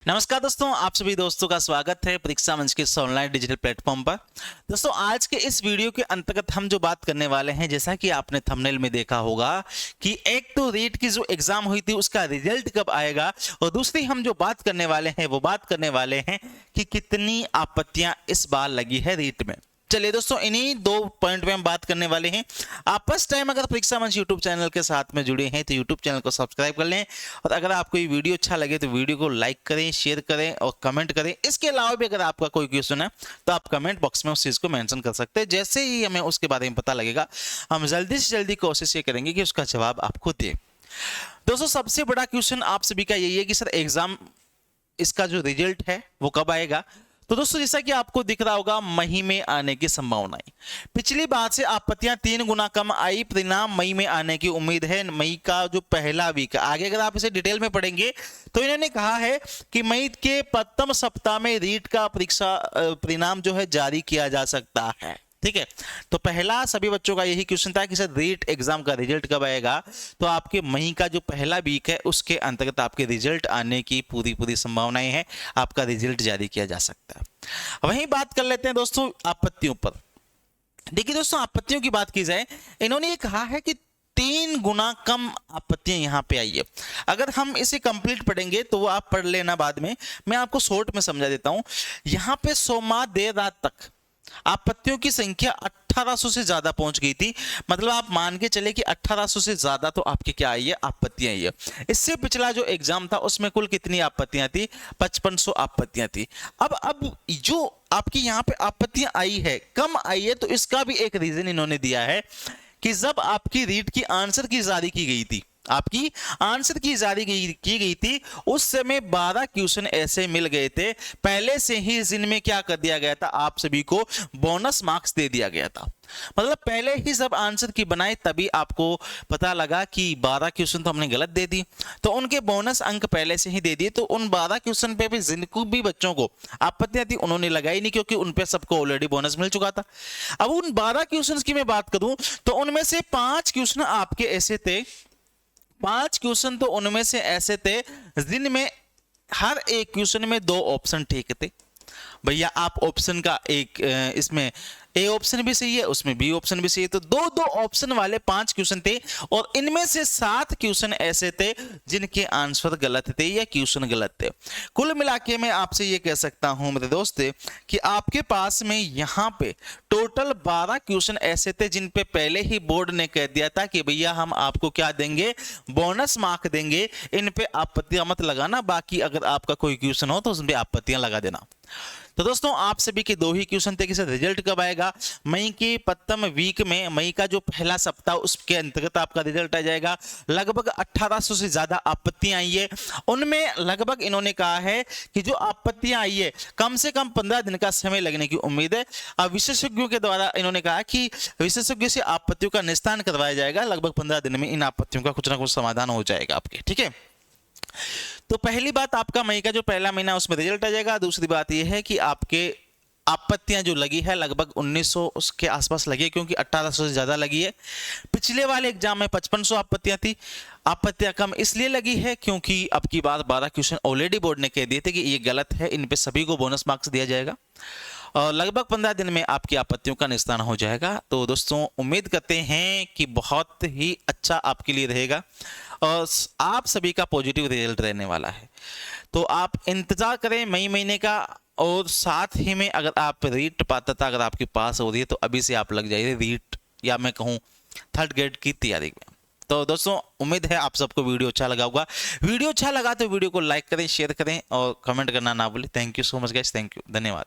नमस्कार दोस्तों, आप सभी दोस्तों का स्वागत है परीक्षा मंच के इस ऑनलाइन डिजिटल प्लेटफॉर्म पर। दोस्तों, आज के इस वीडियो के अंतर्गत हम जो बात करने वाले हैं, जैसा कि आपने थंबनेल में देखा होगा कि एक तो रीट की जो एग्जाम हुई थी उसका रिजल्ट कब आएगा, और दूसरी हम जो बात करने वाले हैं वो बात करने वाले हैं कि कितनी आपत्तियां इस बार लगी है रीट में। चलिए दोस्तों, इन्हीं दो पॉइंट पे हम बात करने वाले हैं। आप फर्स्ट टाइम अगर परीक्षा मंच यूट्यूब चैनल के साथ में जुड़े हैं तो यूट्यूब चैनल को सब्सक्राइब कर लें, और अगर आपको ये वीडियो अच्छा लगे तो वीडियो को लाइक करें, शेयर करें और कमेंट करें। इसके अलावा भी अगर आपका कोई क्वेश्चन है तो आप कमेंट बॉक्स में उस चीज़ को मेंशन कर सकते हैं। जैसे ही हमें उसके बारे में पता लगेगा, हम जल्दी से जल्दी कोशिश ये करेंगे कि उसका जवाब आपको दें। दोस्तों, सबसे बड़ा क्वेश्चन आप सभी का यही है कि सर एग्जाम इसका जो रिजल्ट है वो कब आएगा। तो दोस्तों, जैसा कि आपको दिख रहा होगा, मई में आने की संभावनाएं, पिछली बार से आपत्तियां 3 गुना कम आई, परिणाम मई में आने की उम्मीद है। मई का जो पहला वीक, आगे अगर आप इसे डिटेल में पढ़ेंगे तो इन्होंने कहा है कि मई के प्रथम सप्ताह में रीट का परीक्षा परिणाम जो है जारी किया जा सकता है। ठीक है, तो पहला सभी बच्चों का यही क्वेश्चन था कि सर रीट एग्जाम का रिजल्ट कब आएगा। तो आपके मई का जो पहला वीक है उसके अंतर्गत आपके रिजल्ट आने की पूरी संभावनाएं हैं, आपका रिजल्ट जारी किया जा सकता है। वहीं बात कर लेते हैं दोस्तों आपत्तियों पर। देखिए दोस्तों, आपत्तियों की बात की जाए, इन्होंने ये कहा है कि 3 गुना कम आपत्तियां यहां पे आई है। अगर हम इसे कंप्लीट पढ़ेंगे तो वो आप पढ़ लेना बाद में, मैं आपको शॉर्ट में समझा देता हूं। यहां पे सोमवार देर रात तक आपत्तियों की संख्या 1800 से ज्यादा पहुंच गई थी। मतलब आप मान के चले कि 1800 से ज्यादा तो आपकी क्या आई है, आपत्तियां आई है। इससे पिछला जो एग्जाम था उसमें कुल कितनी आपत्तियां थी, 5500 आपत्तियां थी। अब जो आपकी यहाँ पे आपत्तियां आई है, कम आई है, तो इसका भी एक रीजन इन्होंने दिया है कि जब आपकी रीट की आंसर की जारी की गई थी, आपकी आंसर की जारी की गई थी, उस समय 12 क्वेश्चन ऐसे मिल गए थे पहले से ही, जिनमें क्या कर दिया गया था, आप सभी को बोनस मार्क्स दे दिया गया था। मतलब पहले ही सब आंसर की बनाए, तभी आपको पता लगा कि 12 क्वेश्चन तो हमने गलत दे दी, तो उनके बोनस अंक पहले से ही दे दिए। तो उन 12 क्वेश्चन पे भी जिनको भी बच्चों को आपत्तियां थी उन्होंने लगाई नहीं, क्योंकि उन पे सबको ऑलरेडी बोनस मिल चुका था। अब उन 12 क्वेश्चन की मैं बात करूं तो उनमें से 5 क्वेश्चन आपके ऐसे थे, 5 क्वेश्चन तो उनमें से ऐसे थे जिनमें हर एक क्वेश्चन में 2 ऑप्शन ठीक थे। भैया आप ऑप्शन का एक इसमें ए ऑप्शन भी सही है, उसमें बी ऑप्शन भी सही है, तो 2-2 ऑप्शन वाले 5 क्वेश्चन थे, और इनमें से 7 क्वेश्चन ऐसे थे जिनके आंसर गलत थे या क्वेश्चन गलत थे। कुल मिला के मैं आपसे ये कह सकता हूं मेरे दोस्त कि आपके पास में यहाँ पे टोटल 12 क्वेश्चन ऐसे थे जिन पे पहले ही बोर्ड ने कह दिया था कि भैया हम आपको क्या देंगे, बोनस मार्क देंगे, इन पे आपत्तियां मत लगाना, बाकी अगर आपका कोई क्वेश्चन हो तो उसमें आपत्तियां लगा देना। तो दोस्तों, आप सभी के 2 ही क्वेश्चन थे कि सर रिजल्ट कब आएगा। मई के प्रथम वीक में, मई का जो पहला सप्ताह उसके अंतर्गत आपका रिजल्ट आ जाएगा। लगभग 1800 से ज्यादा आपत्तियां आई है, उनमें लगभग इन्होंने कहा है कि जो आपत्तियां आई है कम से कम 15 दिन का समय लगने की उम्मीद है। अब विशेषज्ञों के द्वारा इन्होंने कहा कि विशेषज्ञों से आपत्तियों का निस्तारण करवाया जाएगा। लगभग 15 दिन में इन आपत्तियों का कुछ ना कुछ समाधान हो जाएगा आपके। ठीक है, तो पहली बात, आपका मई का जो पहला महीना उसमें रिजल्ट आ जाएगा। दूसरी बात यह है कि आपके आपत्तियां जो लगी है लगभग 1900 उसके आसपास लगी है, क्योंकि 1800 से ज्यादा लगी है। पिछले वाले एग्जाम में 5500 आपत्तियां थी। आपत्तियां कम इसलिए लगी है क्योंकि अब की बार 12 क्वेश्चन ऑलरेडी बोर्ड ने कह दिए थे कि ये गलत है, इन पे सभी को बोनस मार्क्स दिया जाएगा, और लगभग 15 दिन में आपकी आपत्तियों का निस्तारण हो जाएगा। तो दोस्तों, उम्मीद करते हैं कि बहुत ही अच्छा आपके लिए रहेगा और आप सभी का पॉजिटिव रिजल्ट रहने वाला है। तो आप इंतजार करें मई महीने का, और साथ ही में अगर आप रीट पात्रता अगर आपके पास हो रही है तो अभी से आप लग जाइए रीट, या मैं कहूँ 3rd ग्रेड की तैयारी में। तो दोस्तों, उम्मीद है आप सबको वीडियो अच्छा लगा होगा। वीडियो अच्छा लगा तो वीडियो को लाइक करें, शेयर करें और कमेंट करना ना भूलें। Thank you so much guys, thank you, धन्यवाद।